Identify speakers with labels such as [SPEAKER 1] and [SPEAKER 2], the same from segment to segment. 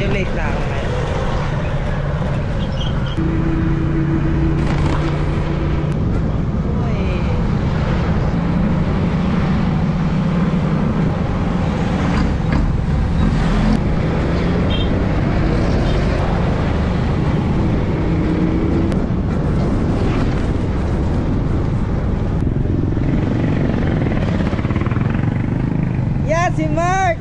[SPEAKER 1] medyo late na ako ngayon. Si Mark!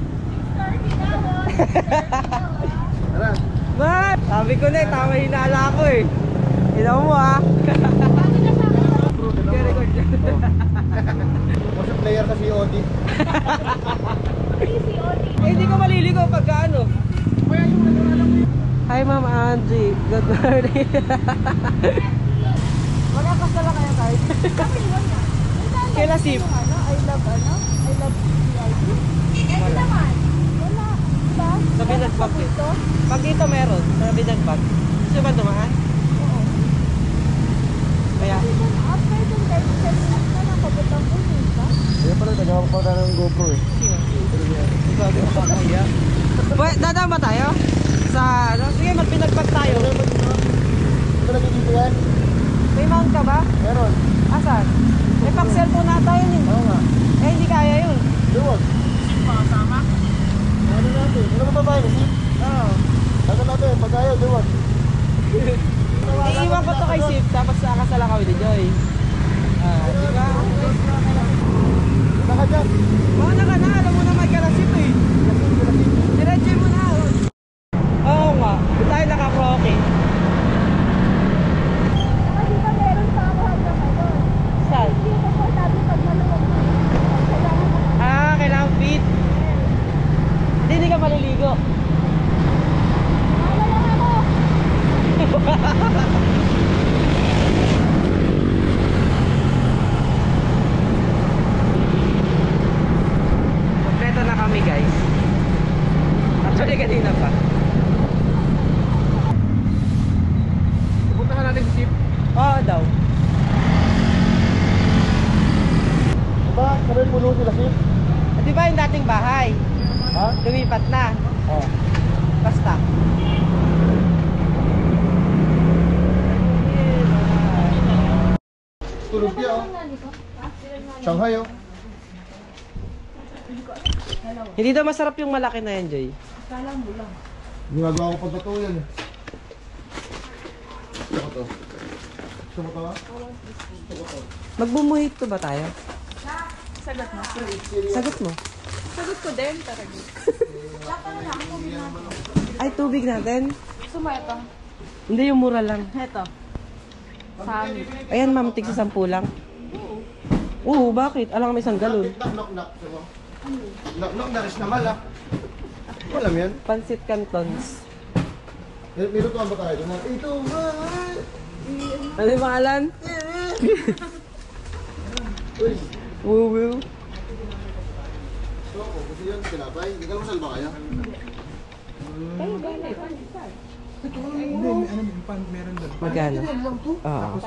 [SPEAKER 1] Mark! Sabi ko na tama hinala ko eh. Hinaw mo ha.
[SPEAKER 2] Kasi player kasi OD.
[SPEAKER 1] Hindi ko maliligo pagka ano. Hi Ma'am Angie. Good morning. Magkakasala kayo tayo. Kailan si?
[SPEAKER 3] I love Kasi naman, wala. Diba?
[SPEAKER 1] Sa Binagbag eh. Pag dito meron, sa Binagbag. Gusto ba dumaan?
[SPEAKER 3] Oo.
[SPEAKER 1] Kaya?
[SPEAKER 3] After dun guys, 7 minutes na lang pagkatang ulit ka.
[SPEAKER 2] Kaya pala, nagawa ko pa ng GoPro eh.
[SPEAKER 1] Sino? Ikaw, di ba kaya? Dadaan ba tayo? Sa ano? Sige, mag-Binagbag tayo.
[SPEAKER 2] Ito lagi dito yan?
[SPEAKER 1] May mount ka ba?
[SPEAKER 2] Meron.
[SPEAKER 1] Asan? May pang-cellphone na tayo yun.
[SPEAKER 2] Oo nga.
[SPEAKER 1] Eh, hindi kaya yun.
[SPEAKER 2] Luwag.
[SPEAKER 1] Pakasama?
[SPEAKER 2] Ano natin? Ano ba tayo?
[SPEAKER 1] Oo.
[SPEAKER 2] Ano natin? Pag ayaw, luwag.
[SPEAKER 1] Iiwan ko to kay Sip, tapos akasala ka with Joy. Di ba?
[SPEAKER 2] Saka dyan.
[SPEAKER 1] Mauna ka na, alam mo na may kalasip eh. Diretso mo na. Oo nga, doon tayo naka-croquet.
[SPEAKER 3] Kasi ba meron sa ako hanggang ngayon?
[SPEAKER 1] Saan?
[SPEAKER 3] Hindi ko po sabi pag maluwag kailangan
[SPEAKER 1] Kailangan fit. Hindi ka maliligo.
[SPEAKER 3] wala lang ako.
[SPEAKER 1] Kompleto na kami guys. Actually kanina pa.
[SPEAKER 2] Pupuntahan natin si Sip.
[SPEAKER 1] Oo daw.
[SPEAKER 2] Diba? Sabi puno sila Sip.
[SPEAKER 1] Di ba yung dating bahay?
[SPEAKER 2] Ha?
[SPEAKER 1] Lumipat na.
[SPEAKER 2] Oo.
[SPEAKER 1] Basta.
[SPEAKER 2] Tulog niya oh. Shanghai oh.
[SPEAKER 1] Hindi daw masarap yung malaki na yan, Joy.
[SPEAKER 3] Kala mo lang.
[SPEAKER 2] Ginagawa ko pag totoo yan eh. Gusto ko to. Gusto mo to ha?
[SPEAKER 1] Magbumuhito ba tayo?
[SPEAKER 3] Sagot mo.
[SPEAKER 1] Sagot mo.
[SPEAKER 3] Sagot ko din, talaga.
[SPEAKER 1] Ay, tubig natin.
[SPEAKER 3] Gusto mo ito?
[SPEAKER 1] Hindi, yung mura lang.
[SPEAKER 3] Ito. Sa amin.
[SPEAKER 1] Ayan, ma'am, tig sa 10 lang. Oo, bakit? Alam may isang galon.
[SPEAKER 2] Knock-knock. Knock-knock na rin na malak. Alam yan?
[SPEAKER 1] Pansit Cantons.
[SPEAKER 2] Nilutuan ba tayo doon? Ito ba?
[SPEAKER 1] Ano yung pangalan?
[SPEAKER 2] Uy.
[SPEAKER 1] Woo-woo.
[SPEAKER 2] So, gusto yun, pinapay. Hindi ka naman ba kayo?
[SPEAKER 4] Meron doon.
[SPEAKER 1] Magkano? Oo.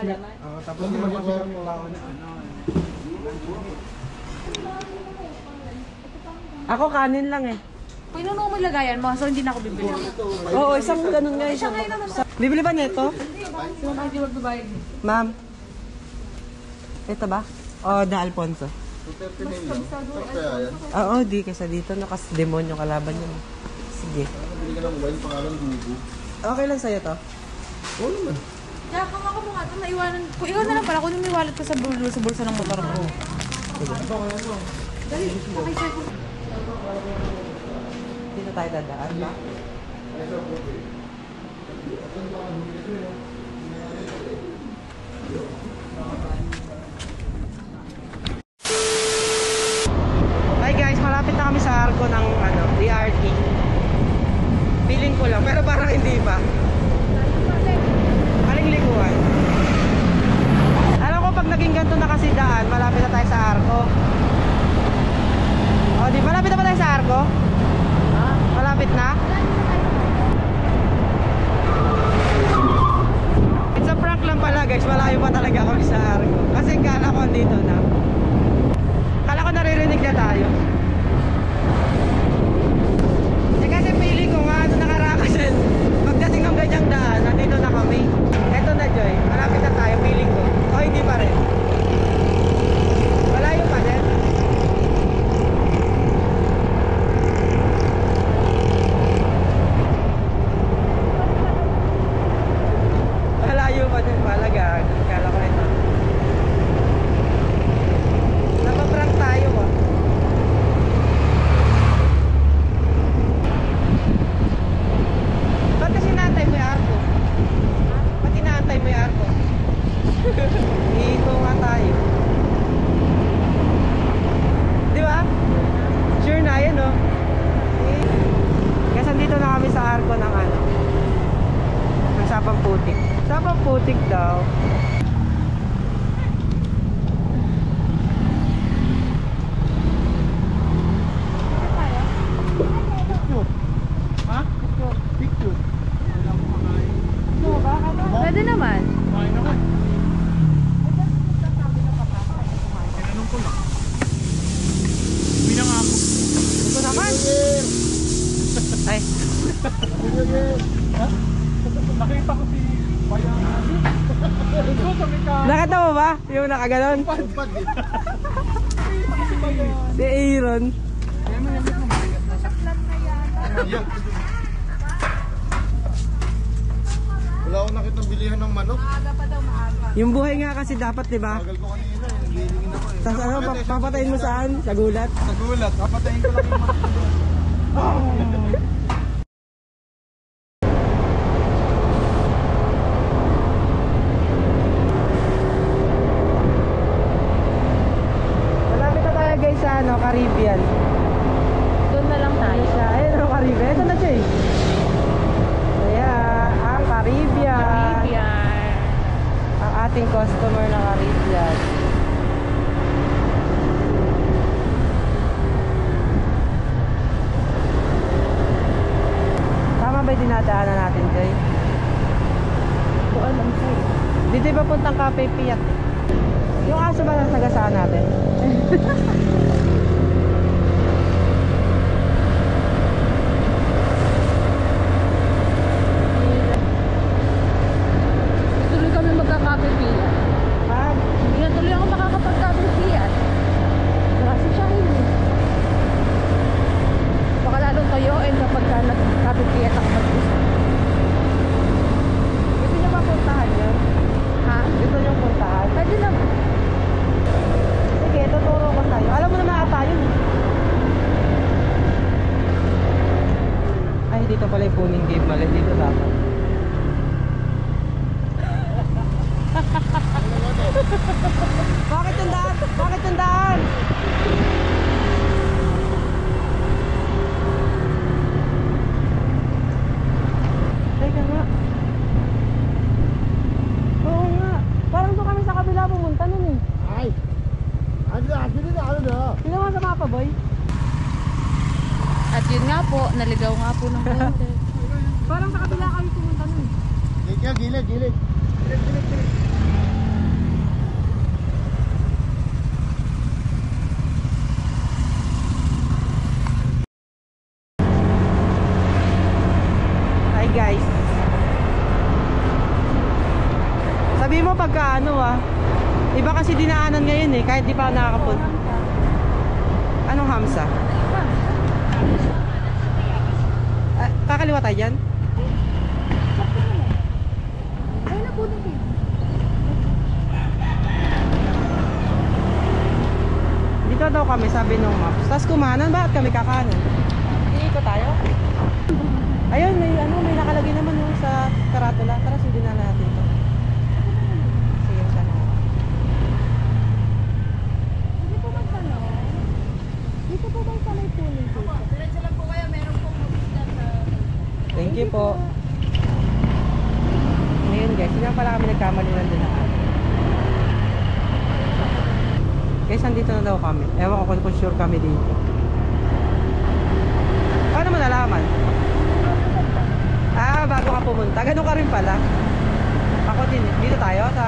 [SPEAKER 4] Tapos meron pa siya ng tao na ano.
[SPEAKER 1] Ako kanin lang eh.
[SPEAKER 3] Pinuno mo lagayan mo, so hindi na ako bibili.
[SPEAKER 1] Oo, isang ganun nga. Bibili ba nito?
[SPEAKER 3] Sino ba hindi magbabayad?
[SPEAKER 1] Ma'am. Ito ba? O, da Alfonso.
[SPEAKER 2] Kaya yan.
[SPEAKER 1] Oo, di kasi dito demonyo kalaban yun. Sige.
[SPEAKER 2] Bili ka ng wine, pangalan Gugu.
[SPEAKER 1] Okay lang sa'yo to?
[SPEAKER 2] Oo naman.
[SPEAKER 3] Kaya kung ako mo nga ito, naiwanan. Kung ikaw na lang pala, kunin mo yung wallet ko sa bulsa ng motor mo. Dali, pakisay ko.
[SPEAKER 1] Dito tayo dadaan ba? Hi guys, malapit na kami sa Arco ng DRT. Feeling ko lang, pero parang hindi pa. Aling liguan. Alam ko pag naging ganito na kasi daan, malapit na tayo sa Arco. O, di malapit na ba tayo sa Arco? Malapit na? It's a prank lang pala guys, malayo pa talaga kami sa Arco. Kasi kala ko dito na. Kala ko naririnig na tayo. Eh kasi feeling ko nga, nung nakarakas daw.
[SPEAKER 2] Picture. Ha? Picture.
[SPEAKER 4] Wala ko makain.
[SPEAKER 3] Pwede naman.
[SPEAKER 4] Kumain ako. Tinanong ko lang. Uwi na nga ako.
[SPEAKER 1] Ito naman. Ay,
[SPEAKER 4] Ha? Nakita ko si Bayan. Ito sa may ka.
[SPEAKER 1] nakita mo ba? Yung nakaganon?
[SPEAKER 2] Umpad eh.
[SPEAKER 4] Nakita ko si Bayan.
[SPEAKER 1] Si Aaron.
[SPEAKER 4] Ayan mo, yan mo.
[SPEAKER 2] Yan. Wala akong nakitang bilihan ng manok.
[SPEAKER 1] Yung buhay nga kasi dapat, di ba?
[SPEAKER 2] Tagal ko kanina eh. Nagilingin ako eh.
[SPEAKER 1] Tapos ano, papatayin mo saan? Sa gulat?
[SPEAKER 4] Nagulat. Papatayin ko lang yung mga.
[SPEAKER 1] Malapit na tayo guys sa ano, Caribbean.
[SPEAKER 3] Doon na lang tayo.
[SPEAKER 1] Ayun ang Caribbean. Ito na siya eh. Kaya, ang Caribbean.
[SPEAKER 3] Yan.
[SPEAKER 1] Ang ating customer na Caribbean. Tama ba yung dinadaanan natin, Jay?
[SPEAKER 3] Ko alam sa'yo.
[SPEAKER 1] Dito ba puntang Cafe Piat? Yung aso ba nasa nagasaan natin?
[SPEAKER 3] Tuloy kami magkakape-pian.
[SPEAKER 1] Ah,
[SPEAKER 3] Hindi na tuloy ako makakapag-kape-pian. Kasi siya hindi. Baka lalong toyoin kapag ka nag-kape-pian ako mag-isa.
[SPEAKER 1] ito yung mapuntahan yun.
[SPEAKER 3] Ha?
[SPEAKER 1] Ito yung puntahan.
[SPEAKER 3] Pwede naman.
[SPEAKER 1] Sige, tuturo ko sa'yo. Alam mo naman ata yun. Ay, dito pala yung puning game. Mali, dito dapat. Bakit yung daan? Bakit yung daan? Teka nga. Oo nga. Parang doon kami sa kabila pumunta nun eh.
[SPEAKER 2] Ay! Ano na?
[SPEAKER 1] Tingnan mo sa mapa, boy.
[SPEAKER 3] At yun nga po, naligaw nga po ng konti.
[SPEAKER 1] Parang sa kabila kami pumunta nun.
[SPEAKER 2] Gilid. Gilid.
[SPEAKER 1] Hi guys. Sabi mo pagka ano iba kasi dinaanan ngayon eh, kahit di pa ako nakakapunta. Anong Hamsa? Kakaliwa tayo dyan?
[SPEAKER 3] Ay, napunin ko.
[SPEAKER 1] Dito daw kami, sabi nung maps. Tapos kumanan, bakit kami kakanan? Iiko tayo? Ayun, may nakalagay naman yung sa karatula. Tara, sundin na natin to. Sige, sana.
[SPEAKER 3] Hindi po magtanong. Dito po ba sa may punin ko? Diretso lang po kayo, meron pong mabusda sa...
[SPEAKER 1] Thank you po. Ngayon guys, hindi pala kami nagkamali lang din na guys, nandito na daw kami. Ewan ko kung sure kami dito. Paano mo nalaman? Ah, bago ka pumunta. Ganun ka rin pala. Ako din. Dito tayo sa...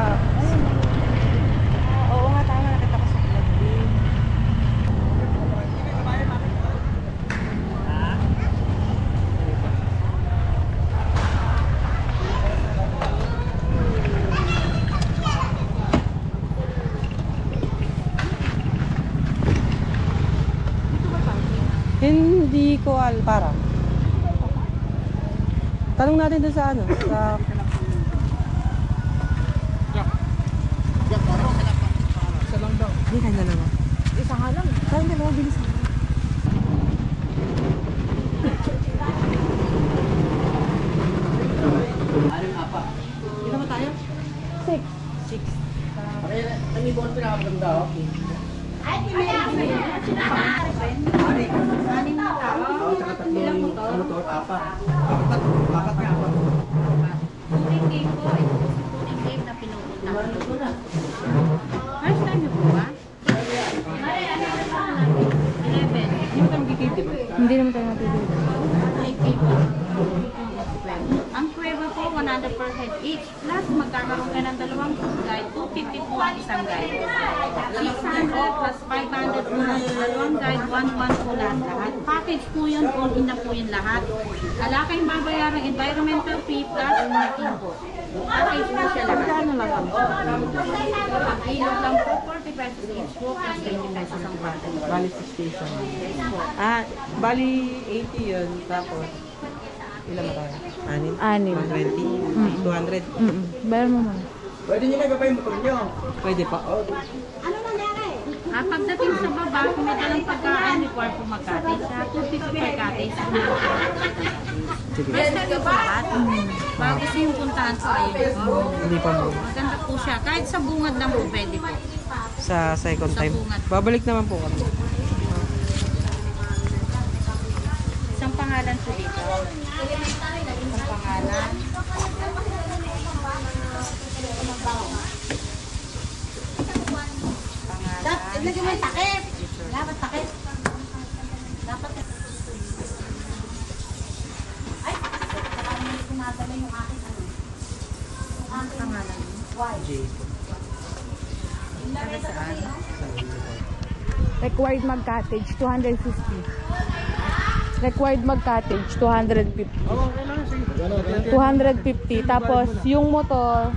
[SPEAKER 1] Oo nga, tama. Nakita ko sa vlog din. Hindi ko para. Tanong natin doon sa ano, sa
[SPEAKER 4] Isa lang daw.
[SPEAKER 1] hindi kanya naman.
[SPEAKER 3] Isa nga lang.
[SPEAKER 1] Saan din mo bilis? Ilan ba tayo? 6. 6.
[SPEAKER 3] Pudding game po. Pudding game na Hindi naman tayo matutulog.
[SPEAKER 5] Ang kuweba po, 100 per head each. Plus, magkakaroon ka ng dalawang food guide, 250 po ang isang guide. 600 plus 500 po ang dalawang guide, 1-1 po lahat. Package po yun, all in na po yun lahat. Ala kayong babayaran environmental fee plus marking po. Package po siya lahat.
[SPEAKER 1] Ano lang kami?
[SPEAKER 5] Ang ilog lang po, 40 pesos each po, plus 20 pesos ang package.
[SPEAKER 1] Bali 60 isa.
[SPEAKER 5] Yes po.
[SPEAKER 1] Bali 80 yun. Tapos, ilan ba tayo? Anim?
[SPEAKER 3] Anim.
[SPEAKER 1] 120? 200?
[SPEAKER 3] Bayan mo muna.
[SPEAKER 2] Pwede nyo na iba pa yung motor nyo.
[SPEAKER 1] Pwede pa.
[SPEAKER 5] Pagdating sa baba, kung may dalang pagkain, require po mag-cottage. 250 per cottage.
[SPEAKER 1] Sige.
[SPEAKER 5] Basta yung lahat. Bago gusto yung puntahan sa ayun.
[SPEAKER 1] Hindi pa mo.
[SPEAKER 5] Maganda po siya. Kahit sa bungad lang po pwede po.
[SPEAKER 1] Sa second
[SPEAKER 5] Sa
[SPEAKER 1] time.
[SPEAKER 5] bungad.
[SPEAKER 1] Babalik naman po kami.
[SPEAKER 5] Isang pangalan po dito. Isang pangalan.
[SPEAKER 3] Dapat, ilagay mo yung takip. Dapat takip. Dapat ay, parang may tumatala yung aking ano.
[SPEAKER 5] Ang pangalan.
[SPEAKER 1] J.
[SPEAKER 5] Taga saan?
[SPEAKER 3] required mag-cottage, 250. Required mag-cottage, 250. 250. Tapos, yung motor,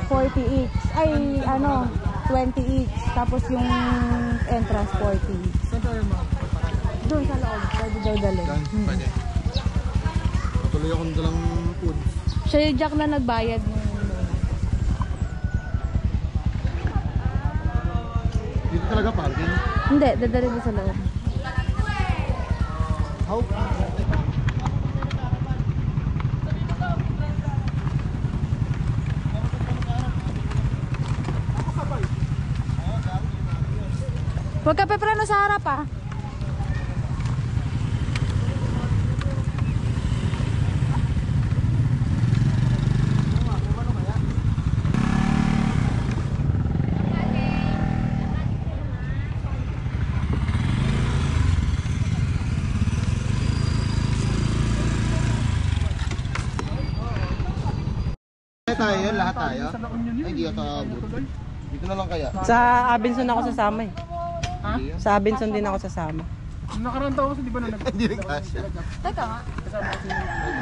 [SPEAKER 3] 40 each. Ay, ano, 20 each. Tapos, yung entrance, 40 each.
[SPEAKER 4] Saan tayo
[SPEAKER 3] Doon sa loob, pwede daw dalhin.
[SPEAKER 2] Pwede. Patuloy akong dalang food.
[SPEAKER 3] Siya yung Jack na nagbayad nung
[SPEAKER 2] Dito talaga parking.
[SPEAKER 3] Hindi, dadalhin doon sa loob.
[SPEAKER 2] How?
[SPEAKER 3] Huwag ka pepreno sa harap ah.
[SPEAKER 2] Tayo, lahat tayo. Ay, di ata abot. Dito na lang kaya.
[SPEAKER 1] Sa Abinson ako sasama eh.
[SPEAKER 4] Ha?
[SPEAKER 1] Sa Abinson din ako sasama.
[SPEAKER 4] Nakaraan taon kasi di ba na
[SPEAKER 2] Hindi rin kasya.
[SPEAKER 3] Teka nga.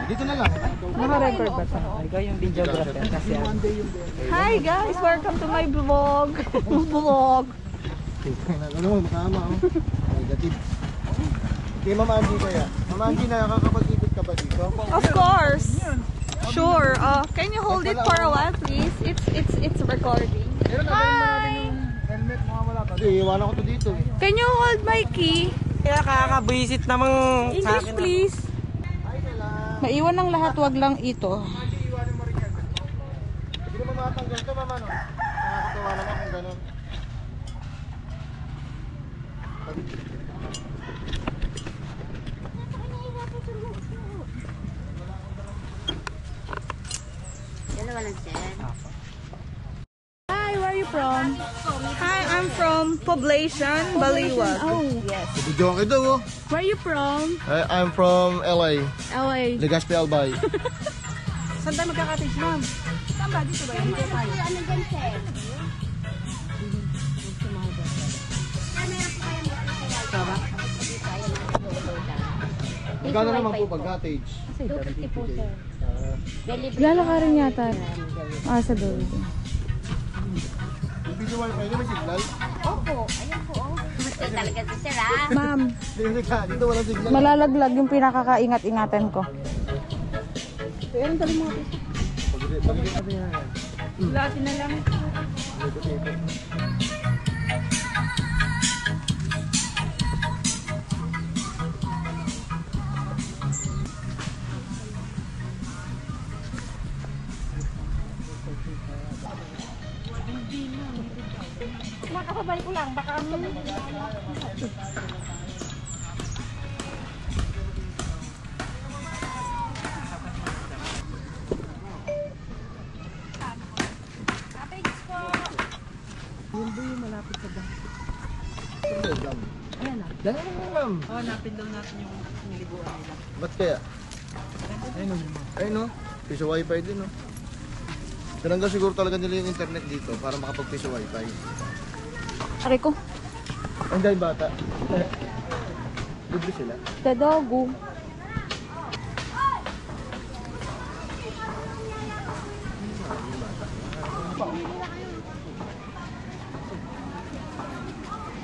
[SPEAKER 2] Dito na lang.
[SPEAKER 1] Naka-record ba ito? Ikaw yung videographer kasi ano.
[SPEAKER 3] Hi guys, welcome to my vlog. Vlog.
[SPEAKER 2] Ano mo, makama oh. Negative. Kay Mama Angie kaya. Mama Angie, nakakapag-ibig ka ba dito?
[SPEAKER 6] Of course. Sure. Can you hold it for a while, please? It's recording. Hi.
[SPEAKER 4] helmet, mga wala pa.
[SPEAKER 2] Hindi, iwanan ko to dito eh.
[SPEAKER 6] Can you hold my key?
[SPEAKER 1] Kaya kakabwisit namang sa
[SPEAKER 6] English,
[SPEAKER 1] akin.
[SPEAKER 6] please.
[SPEAKER 3] Maiwan ng lahat, wag lang ito.
[SPEAKER 2] Hindi naman makatanggal to, Mama, no? Nakakatawa naman kung ganun.
[SPEAKER 3] Hi, where are you from?
[SPEAKER 6] Hi, I'm from Poblacion, Baliwag.
[SPEAKER 3] Oh, yes.
[SPEAKER 2] Video ka daw, oh.
[SPEAKER 3] Where are you from?
[SPEAKER 2] I'm from LA.
[SPEAKER 3] LA.
[SPEAKER 2] Legazpi Albay.
[SPEAKER 1] Saan tayo magkakatage, ma'am?
[SPEAKER 3] Saan ba? Dito ba? Dito tayo.
[SPEAKER 2] Magkano naman po pag cottage?
[SPEAKER 3] 250 po, sir. Lalakarin yata. Sa doon.
[SPEAKER 2] Yung video wifi, hindi may signal?
[SPEAKER 5] Talaga si Sir ah.
[SPEAKER 3] Ma'am,
[SPEAKER 2] Hindi ka, dito wala signal.
[SPEAKER 3] malalaglag yung pinakakaingat-ingatan ko.
[SPEAKER 6] Lati na lang.
[SPEAKER 3] Makakabay ko lang, baka
[SPEAKER 2] ma'am.
[SPEAKER 1] Hanapin daw natin yung nilibuan nila.
[SPEAKER 2] Ba't kaya? Ayun no. Piso wifi din no. Tinanggal siguro talaga nila yung internet dito para makapag-piso wifi.
[SPEAKER 3] Aray ko.
[SPEAKER 2] Ang dahil bata. Libre sila.
[SPEAKER 3] Tadago.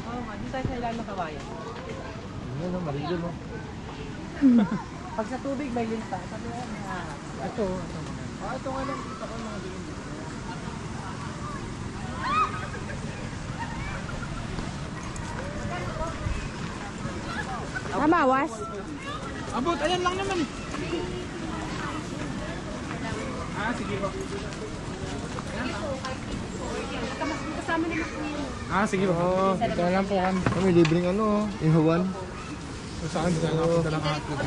[SPEAKER 1] Oo nga, dito tayo sa ilalim ng kawayan.
[SPEAKER 2] Ano no, marilo no.
[SPEAKER 1] Pag sa tubig may linta, sabi ko,
[SPEAKER 2] Ito nga lang kita ko mga dilim.
[SPEAKER 3] Tamawas.
[SPEAKER 4] Abot, ayan lang naman. Sige po. Sige po. Ito lang po kami.
[SPEAKER 2] May libreng ano, ihawan.
[SPEAKER 4] Saan dito lang ako dalang hotdog.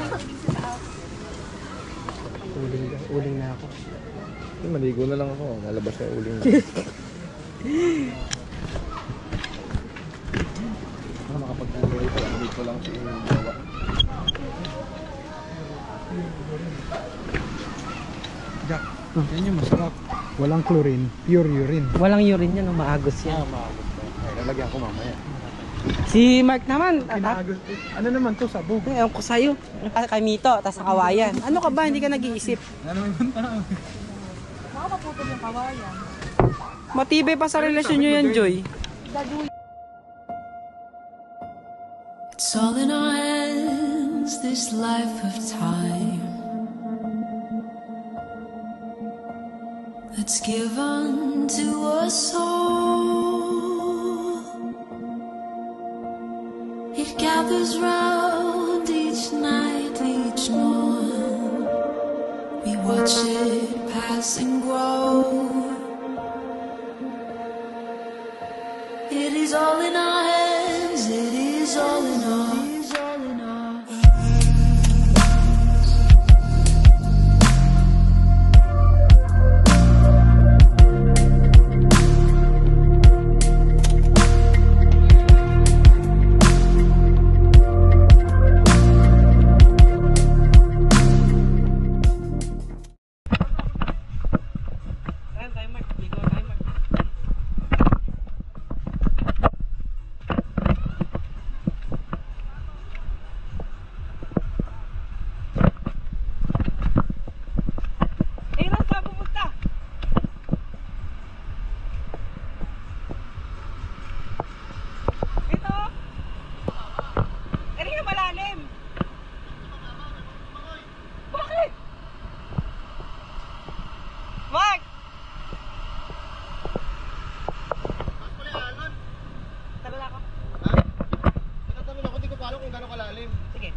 [SPEAKER 1] uling na ako.
[SPEAKER 2] Maligo na lang ako. Lalabas na uling. Makapagpuloy pa lang. Dito lang si Jawa.
[SPEAKER 4] Jack, yan yung masarap. Walang chlorine, pure urine.
[SPEAKER 1] Walang urine yan, maagos yan.
[SPEAKER 2] Maagos ba? Ay, lalagyan ko mamaya.
[SPEAKER 1] Si Mark naman,
[SPEAKER 4] Pinagos. Ano naman to, sabog?
[SPEAKER 1] ewan ko sa'yo. Kay Mito, tas sa kawayan. Ano ka ba? Hindi ka nag-iisip.
[SPEAKER 4] Ano naman yung tao?
[SPEAKER 3] Makapaputol yung kawayan.
[SPEAKER 1] Matibay pa sa relasyon nyo yan, Joy.
[SPEAKER 7] It's all in our hands, this life of time that's given to us all. It gathers round each night, each morn. We watch it pass and grow. It is all in our hands, it is all in our, it is all in our.
[SPEAKER 1] Ayan tayo, Mark. Ligo tayo, Mark. Eh, Ron, saan pumunta? Ito? Eh, rin na malalim. Bakit? Mark! Tara na ako.
[SPEAKER 2] Natatanong ako, di ko pa alam kung gano'ng kalalim.
[SPEAKER 1] Sige.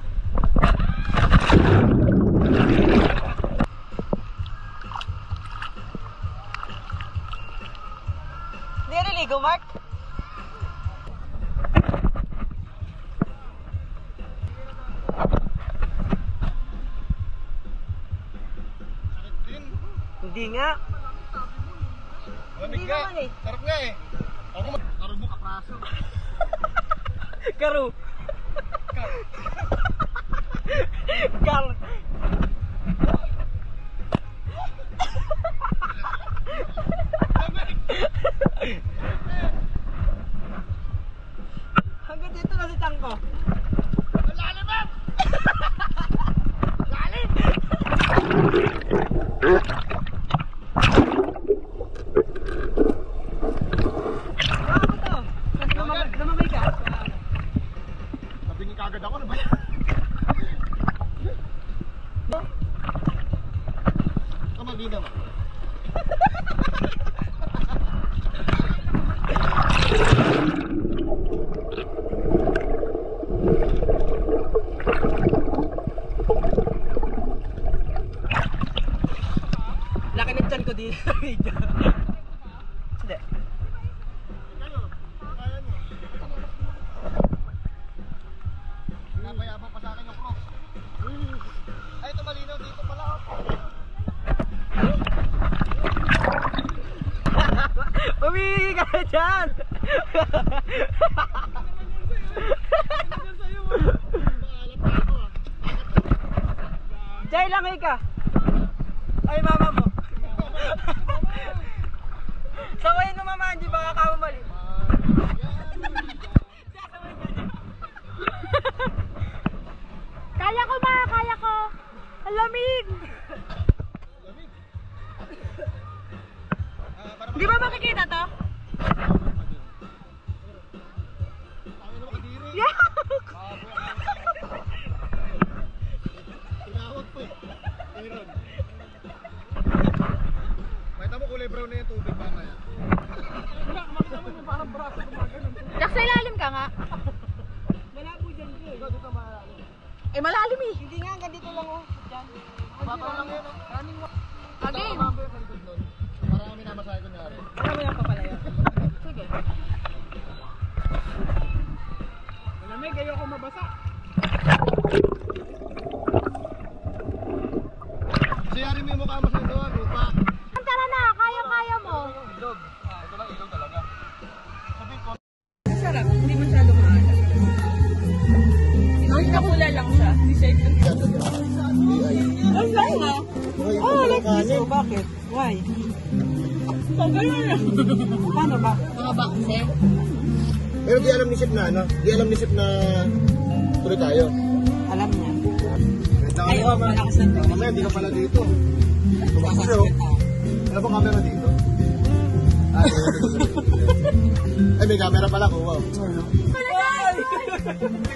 [SPEAKER 1] Hindi ka naligo, Mark? Hindi nga.
[SPEAKER 2] Lamig
[SPEAKER 1] Hindi
[SPEAKER 2] nga.
[SPEAKER 1] naman eh.
[SPEAKER 2] Sarap nga eh. Ako karog mo kapraso.
[SPEAKER 1] Karo. Kar. Hanggang dito na si Tangko.
[SPEAKER 2] Lalim ma'am!
[SPEAKER 1] Ano to? Namamay ka?
[SPEAKER 2] Nabingin kagad ako, ano ba yan? Kamagina mo.
[SPEAKER 1] Laki ng tiyan ko dito sa video. Hindi.
[SPEAKER 2] Nabayabang pa sa akin yung crocs. Ay, ito malinaw dito pala.
[SPEAKER 1] Umigil ka na dyan! Jay, langoy ka. Ay, mama mo. Sawayin mo mama, hindi baka kamali.
[SPEAKER 3] Kaya ko ma, kaya ko. Ang lamig. Di ba makikita to? Yeah.
[SPEAKER 2] Tinawag po eh. Aaron. Makita mo kulay brown na yung tubig mamaya.
[SPEAKER 4] Makita mo yung parang braso gumagano'n.
[SPEAKER 3] Jack, sa ilalim ka nga.
[SPEAKER 1] Malabo dyan ko.
[SPEAKER 2] Ikaw dito malalim.
[SPEAKER 3] Eh, malalim eh.
[SPEAKER 1] Hindi nga, hanggang dito lang oh. Dyan.
[SPEAKER 2] Babaw lang yun.
[SPEAKER 3] Again.
[SPEAKER 2] Tumama yung likod nun. Para kami namasahe kunyari.
[SPEAKER 1] Wala mo yan papalayo.
[SPEAKER 3] Sige.
[SPEAKER 4] Malamig, ayoko mabasa.
[SPEAKER 2] Siyari mo yung mukha mo sa doon, lupa.
[SPEAKER 3] Tara na, kaya-kaya mo.
[SPEAKER 2] Ilog. Ito lang ilog talaga.
[SPEAKER 6] Sarap, hindi masyado maalat. Yung kapula lang siya. Hindi siya ito. Ang lang nga.
[SPEAKER 1] Oh, like this. So, bakit? Why? Paano ba?
[SPEAKER 3] Mga bakse.
[SPEAKER 2] Pero di alam ni Sip na ano? Di alam ni Sip na tuloy tayo.
[SPEAKER 1] Alam niya.
[SPEAKER 2] Ay,
[SPEAKER 1] oh, malakas na to.
[SPEAKER 2] Mamaya, di ka pala dito. Kasi oh, ano bang camera dito? Ay, may camera pala ko, wow.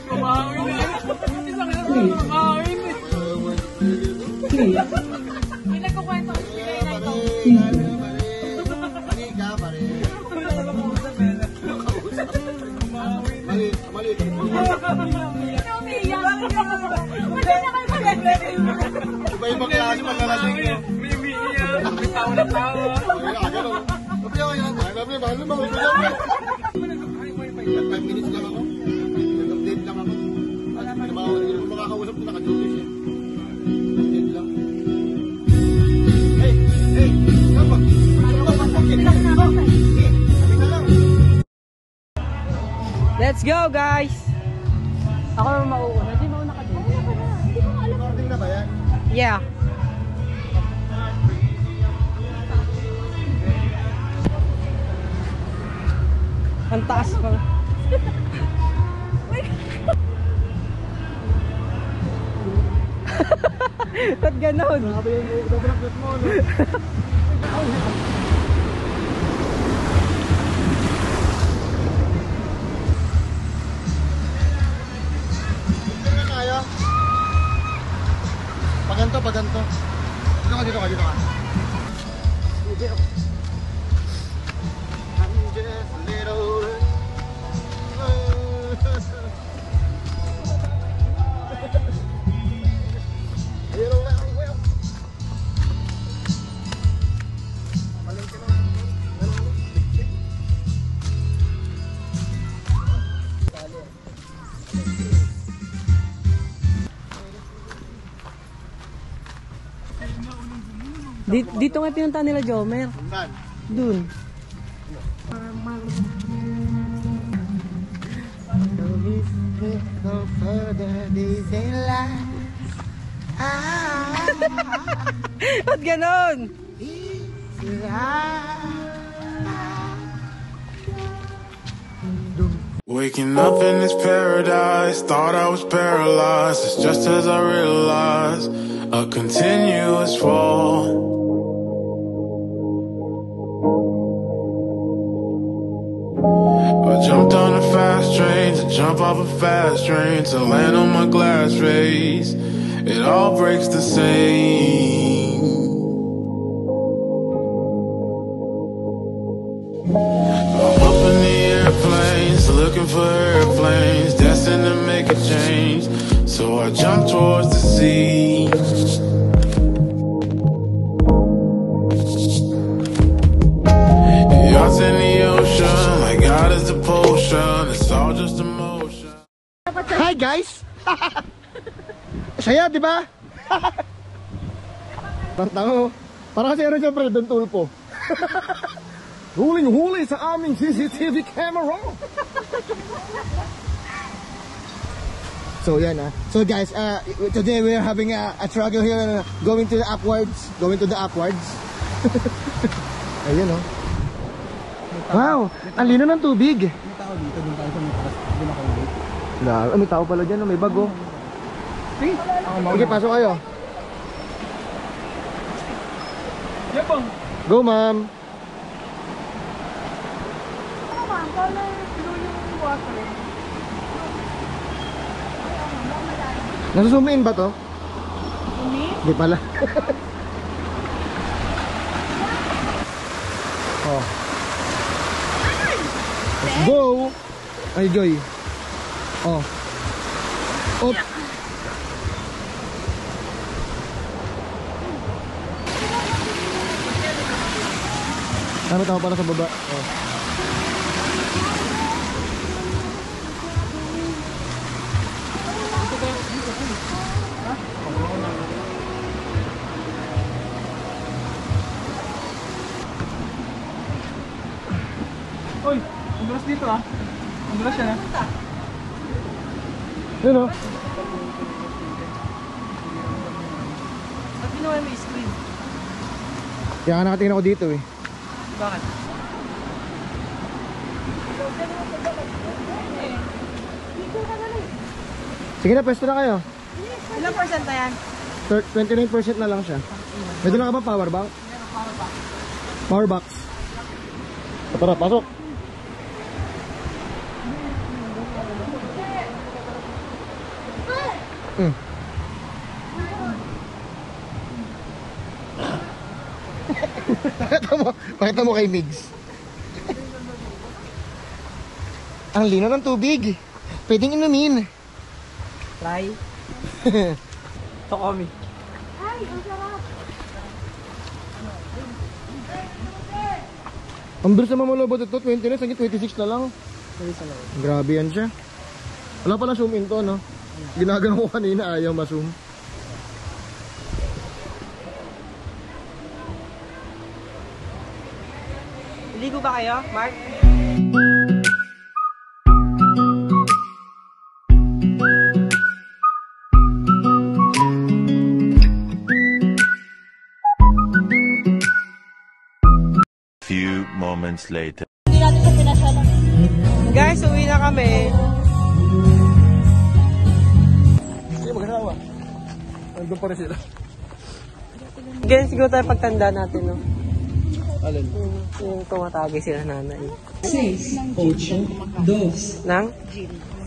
[SPEAKER 4] Kumawin na. Isang kumawin eh.
[SPEAKER 3] May nagkukwento ko si Kaya na ito.
[SPEAKER 2] Mali ka, pare. Mali. Iba-ibang klase maglalasing eh.
[SPEAKER 4] May umiiyak. May tawa na tawa.
[SPEAKER 2] Mahal naman, 5 minutes lang ako. Nag-update lang ako. Hindi ko makakausap ko naka-duty siya. Update lang. Hey! Sapa!
[SPEAKER 1] Let's go, guys! Ako naman mauuna. Di mauna ka din.
[SPEAKER 2] Recording na ba yan?
[SPEAKER 1] Yeah. Ang taas pa. Ba't ganon?
[SPEAKER 2] Grabe yung double-upload mo, no? Picture na tayo. Paganto. Dito ka. I'm just a little...
[SPEAKER 1] Dito nga pinunta nila Jomer.
[SPEAKER 2] Saan?
[SPEAKER 1] Dun.
[SPEAKER 2] Go further, these ain't lies.
[SPEAKER 1] Ba't ganon?
[SPEAKER 8] Waking up in this paradise, thought I was paralyzed. It's just as I realized, a continuous fall. I jumped on a fast train to jump off a fast train to land on my glass face. It all breaks the same. I'm up in the airplanes, looking for airplanes, destined to make a change. So I jump towards the sea. Yachts in the ocean, like God is the potion. It's all just emotion.
[SPEAKER 2] Hi guys! Saya, di ba? Tango. Parang kasi ano siya, pre, Don Tulpo. Huling-huli sa aming CCTV camera. So yan So guys, today we are having a struggle here, going to the upwards. Ayun Wow, ang lino ng tubig.
[SPEAKER 4] May tao dito, doon tayo sa may taas. Doon ako ulit.
[SPEAKER 2] May tao pala dyan, may bago.
[SPEAKER 4] Sige.
[SPEAKER 2] Sige, pasok kayo.
[SPEAKER 4] Yapang.
[SPEAKER 2] Go, ma'am. Nasuzoom in ba to? Hindi pala. Let's go! Ay, Joy. Op. Tama pala sa baba.
[SPEAKER 4] Uy, ang dulas dito Ang dulas yan
[SPEAKER 2] Yun
[SPEAKER 1] Ba't ginawa mo yung screen?
[SPEAKER 2] Kaya nga nakatingin ako dito
[SPEAKER 1] Bakit?
[SPEAKER 2] Sige na, pwesto na kayo.
[SPEAKER 1] Ilang percent na yan?
[SPEAKER 2] 29% na lang siya. May dala ka ba power bank? Power box. Tara, pasok. Pakita mo kay Migs. Ang lino ng tubig. Pwedeng inumin.
[SPEAKER 1] Try. Tokomi.
[SPEAKER 3] Ay, ang sarap.
[SPEAKER 2] Ang bilis naman malobot ito, 29, hanggang 26 na lang. Grabe yan siya. Wala pala zoom in to, no? Ginagano ko kanina, ayaw ma-zoom.
[SPEAKER 1] Ligo ba kayo, Mark?
[SPEAKER 9] Few moments later.
[SPEAKER 1] Guys, uwi na kami.
[SPEAKER 2] Sige, mag-asawa. Nandun pa rin sila.
[SPEAKER 1] Ganyan siguro tayo pagtanda natin, no?
[SPEAKER 2] Alin?
[SPEAKER 1] Yung tumatagi sila nanay. 6, 8, 2. Nang?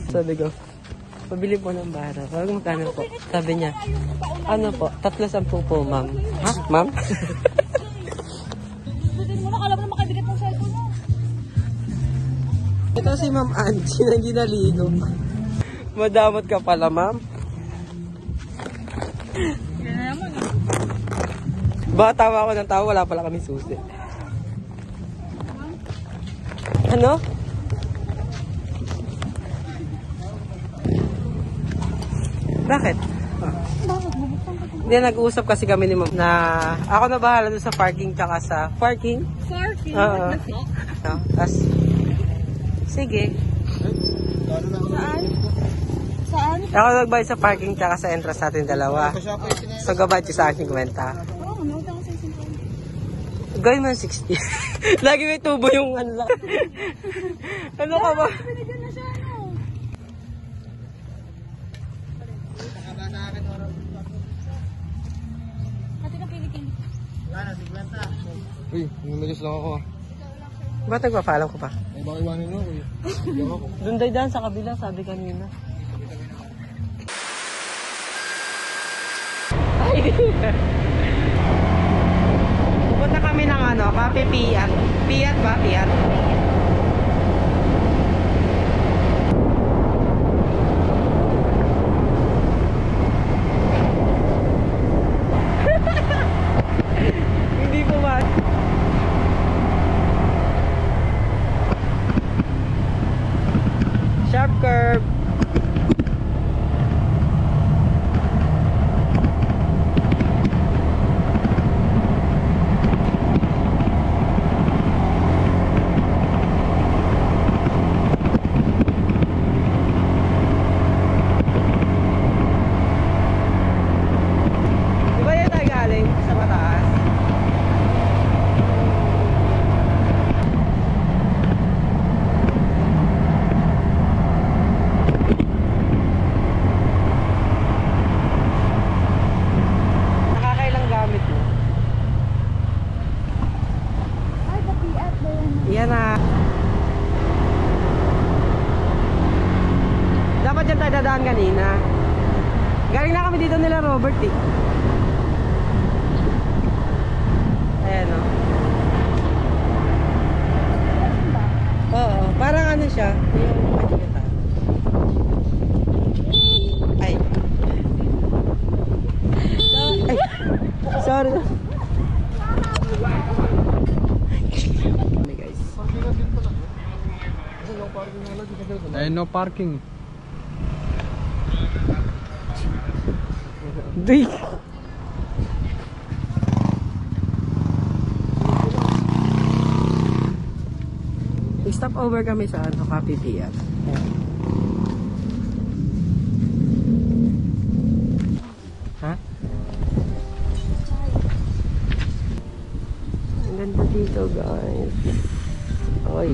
[SPEAKER 1] Sabi ko, pabili po ng bara. Pag magkano po? Sabi niya, ano po? 310 po, ma'am. Ha? Ma'am? Ito si Ma'am Angie na hindi naligo. Madamot ka pala, ma'am. Ba, tawa ako ng tawa, wala pala kami susi. Ano? Bakit? Hindi, nag-uusap kasi kami ni Ma'am na ako na bahala doon sa parking tsaka sa parking.
[SPEAKER 6] Parking?
[SPEAKER 1] Oo. Tapos, sige.
[SPEAKER 6] Saan? Saan?
[SPEAKER 1] Ako nagbayad sa parking tsaka sa entrance natin dalawa. So, gabayad ko sa akin 50.
[SPEAKER 6] Oo, no,
[SPEAKER 1] Gawin mo ng 60. Lagi may tubo yung ano lang. Ano ka ba?
[SPEAKER 6] Binigyan na siya, ano? Ate ka pilitin.
[SPEAKER 2] Uy, numilis lang ako
[SPEAKER 1] Ba't nagpapalam ko pa?
[SPEAKER 2] Ay, baka iwanin mo. Diyan ako.
[SPEAKER 1] Doon day daan sa kabila, sabi kanina. Ay, pupunta kami ng ano, Cafe Piat. Piat ba? Piat? Hindi po ba? Sharp curve. kami dito nila Robert eh. Ayan o. Oo, parang ano siya. Ay. Ay. Sorry. Guys.
[SPEAKER 4] Eh, no parking.
[SPEAKER 1] Di. Stop over kami sa ano, Cafe Pier. Ha? Ang ganda dito, guys. Oy.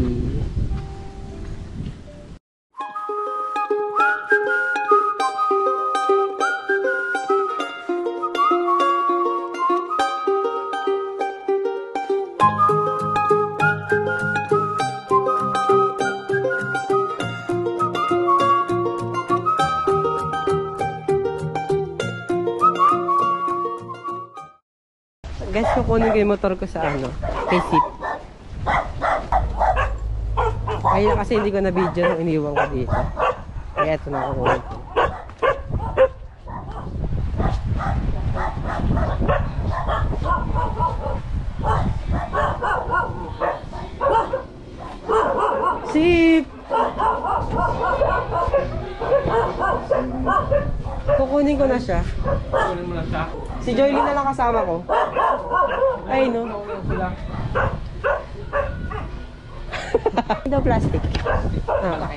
[SPEAKER 1] Guys, kukunin ko yung motor ko sa ano, kay Sip. Kaya kasi hindi ko na video nung iniwan ko dito. Kaya ito na kukunin ko. Sip! Kukunin ko na siya.
[SPEAKER 4] Kunin mo lang siya.
[SPEAKER 1] Si Joylyn na lang kasama ko. Ay, no. Hindi daw plastic. Ah.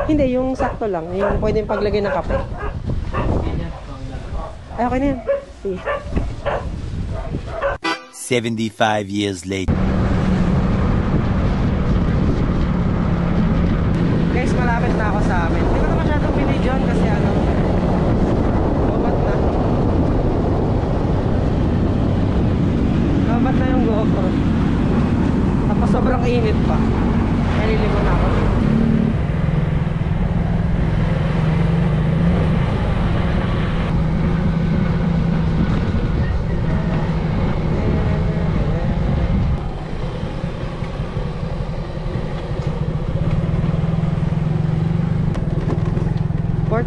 [SPEAKER 1] Hindi, yung sakto lang. Yung pwedeng paglagay ng kape. Ay, okay na yan. Sige.
[SPEAKER 9] 75 years later.
[SPEAKER 1] Guys, malapit na ako sa amin. Hindi ko na masyadong binidyon kasi ano, lobat na. Lobat na yung GoPro. Tapos sobrang init pa. Naliligo na ako.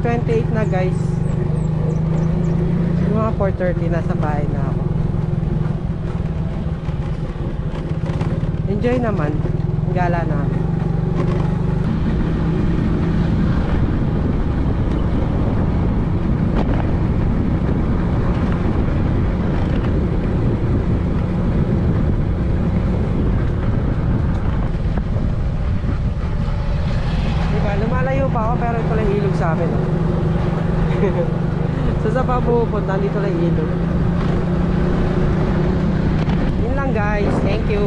[SPEAKER 1] .28 na guys. Yung mga 4:30 nasa bahay na ako. Enjoy naman. Gala namin. Diba, lumalayo pa ako pero ito lang ilog sa amin. So sa papupunta, dito lang ilog. Yun lang guys. Thank you.